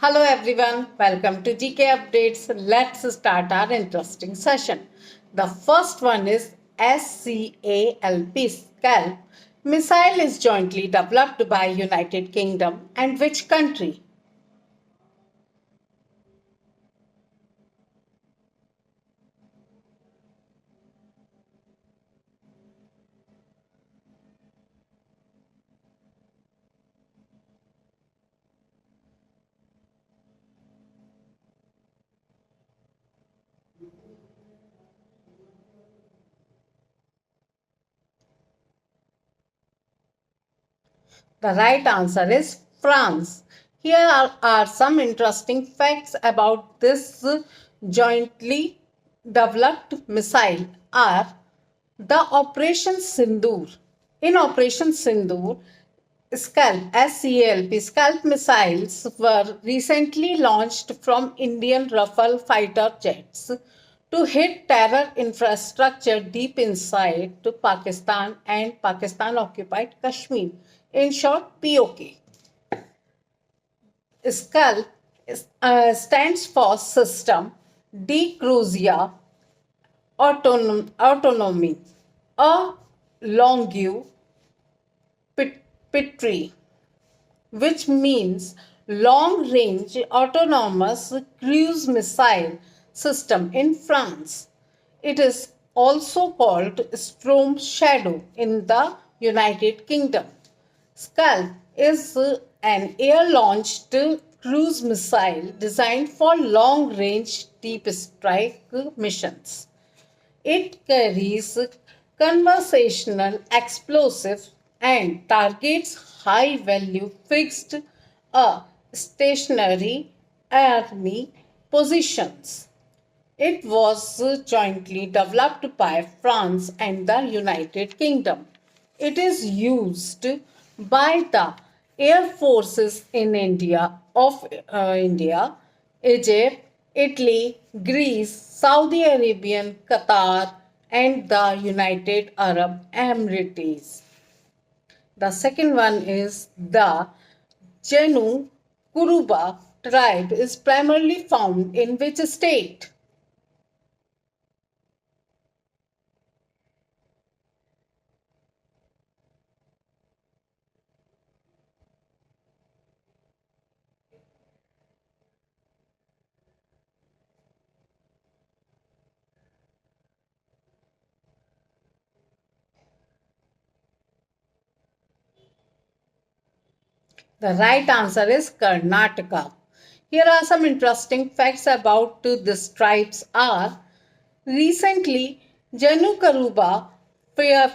Hello everyone, welcome to GK Updates. Let's start our interesting session. The first one is SCALP missile is jointly developed by United Kingdom and which country? The right answer is France. Here are some interesting facts about this jointly developed missile are the Operation Sindoor. In Operation Sindoor, Scalp missiles were recently launched from Indian Rafale fighter jets to hit terror infrastructure deep inside to Pakistan and Pakistan occupied Kashmir. In short, POK. SCALP stands for System de Crucia Autonomy, a longue pitry, which means long range autonomous cruise missile system in France. It is also called Storm Shadow in the United Kingdom. Scalp is an air launched cruise missile designed for long range deep strike missions. It carries conversational explosives and targets high value fixed stationary enemy positions. It was jointly developed by France and the United Kingdom. It is used by the air forces in India, Egypt, Italy, Greece, Saudi Arabia, Qatar, and the United Arab Emirates. The second one is the Jenu Kuruba tribe is primarily found in which state? The right answer is Karnataka. Here are some interesting facts about these tribes are recently Janukaruba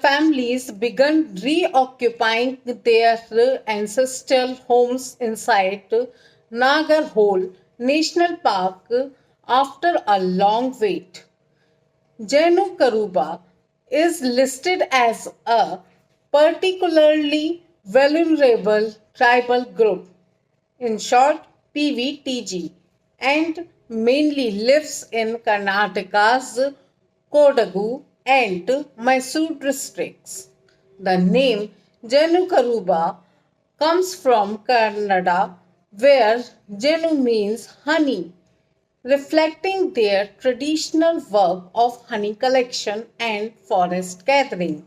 families began reoccupying their ancestral homes inside Nagarhole National Park after a long wait. Janukaruba is listed as a particularly vulnerable tribal group, in short PVTG, and mainly lives in Karnataka's Kodagu and Mysore districts. The name Janukaruba comes from Kannada, where Janu means honey, reflecting their traditional work of honey collection and forest gathering.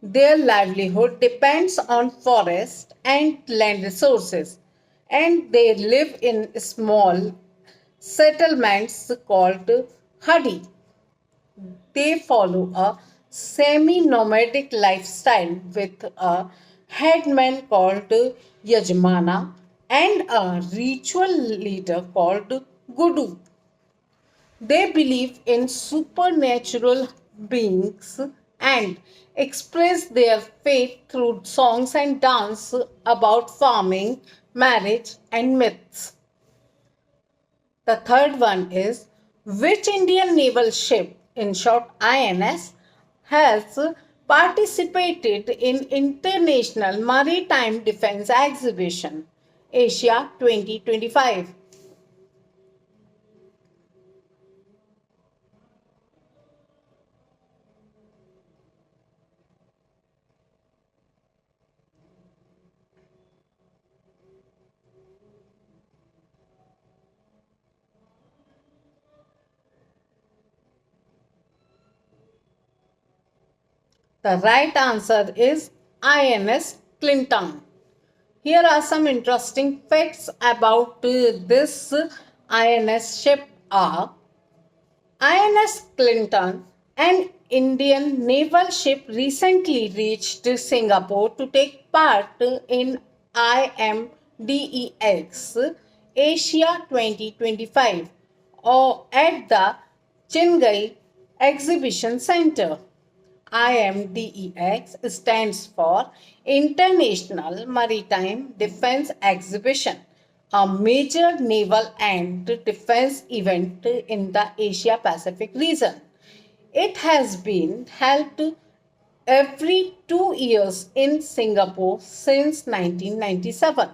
Their livelihood depends on forest and land resources, and they live in small settlements called hadi. They follow a semi nomadic lifestyle with a headman called Yajmana and a ritual leader called Gudu. They believe in supernatural beings and express their faith through songs and dance about farming, marriage, and myths. The third one is which Indian naval ship, in short INS, has participated in International Maritime Defense Exhibition Asia 2025? The right answer is INS Clinton. Here are some interesting facts about this INS ship are INS Clinton, an Indian naval ship, recently reached Singapore to take part in IMDEX Asia 2025 or at the Chingai Exhibition Center. IMDEX stands for International Maritime Defense Exhibition, a major naval and defense event in the Asia Pacific region. It has been held every 2 years in Singapore since 1997.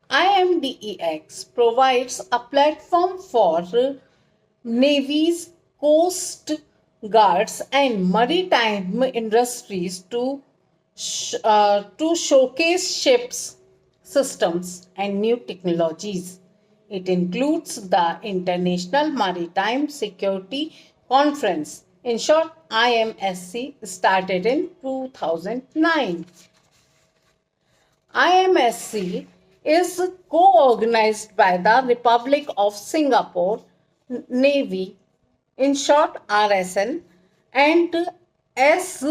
IMDEX provides a platform for navies, coast guards, and maritime industries to showcase ships, systems, and new technologies. It includes the International Maritime Security Conference, in short, IMSC, started in 2009. IMSC is co-organized by the Republic of Singapore Navy, in short RSN, and S.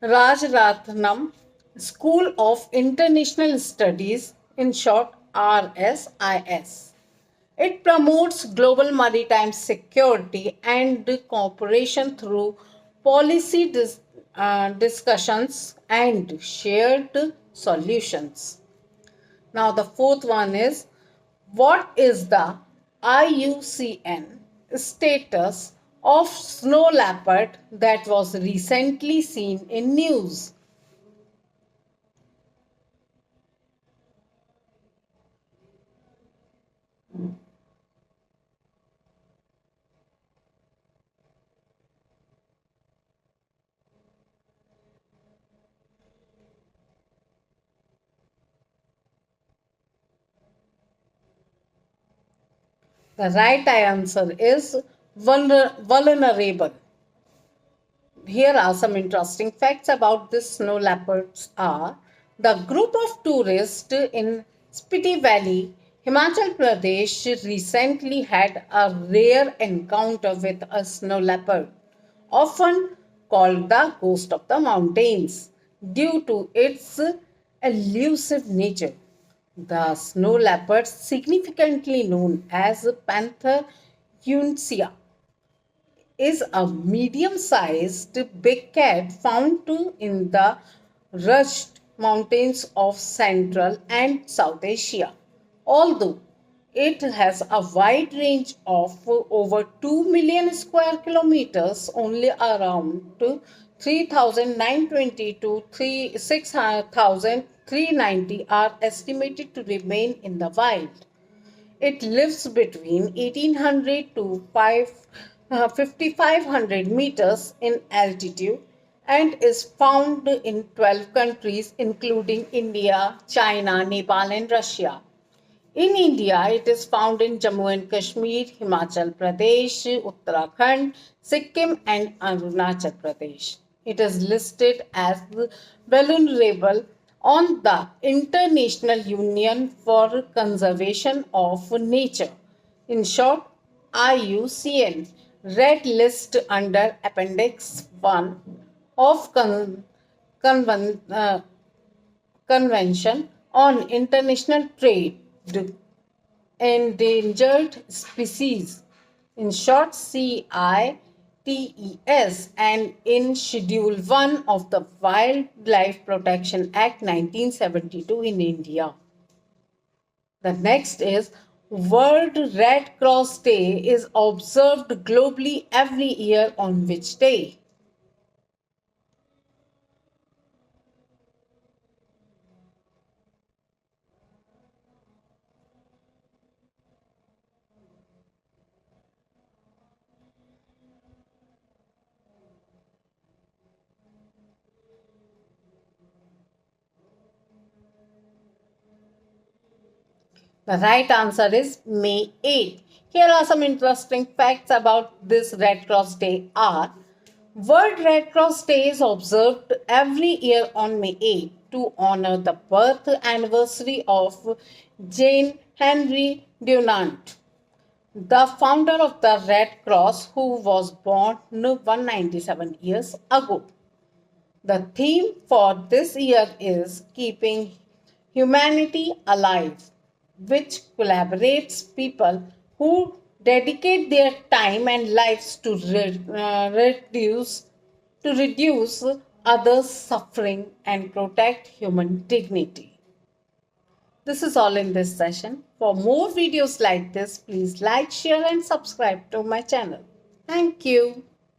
Rajaratnam School of International Studies, in short RSIS. It promotes global maritime security and cooperation through policy discussions and shared solutions. Now, the fourth one is, what is the IUCN status of snow leopard that was recently seen in news? The right answer is vulnerable. Here are some interesting facts about this snow leopards are the group of tourists in Spiti Valley, Himachal Pradesh recently had a rare encounter with a snow leopard, often called the ghost of the mountains due to its elusive nature. The snow leopard, significantly known as Panther uncia, is a medium-sized big cat found in the rugged mountains of Central and South Asia. Although it has a wide range of over 2 million square kilometers, only around 3,920 to 6,390 are estimated to remain in the wild. It lives between 1800 to 5500 meters in altitude and is found in 12 countries including India, China, Nepal, and Russia. In India, it is found in Jammu and Kashmir, Himachal Pradesh, Uttarakhand, Sikkim, and Arunachal Pradesh. It is listed as vulnerable on the International Union for Conservation of Nature, in short, IUCN, Red List under Appendix 1 of Conven- uh, Convention on International Trade, Endangered Species, in short CITES, and in Schedule 1 of the Wildlife Protection Act 1972 in India. The next is, World Red Cross Day is observed globally every year on which day? The right answer is May 8th. Here are some interesting facts about this Red Cross Day are World Red Cross Day is observed every year on May 8 to honor the birth anniversary of Jane Henry Dunant, the founder of the Red Cross, who was born 197 years ago. The theme for this year is Keeping Humanity Alive, which collaborates people who dedicate their time and lives to reduce others' suffering and protect human dignity. This is all in this session. For more videos like this, please like, share, and subscribe to my channel. Thank you.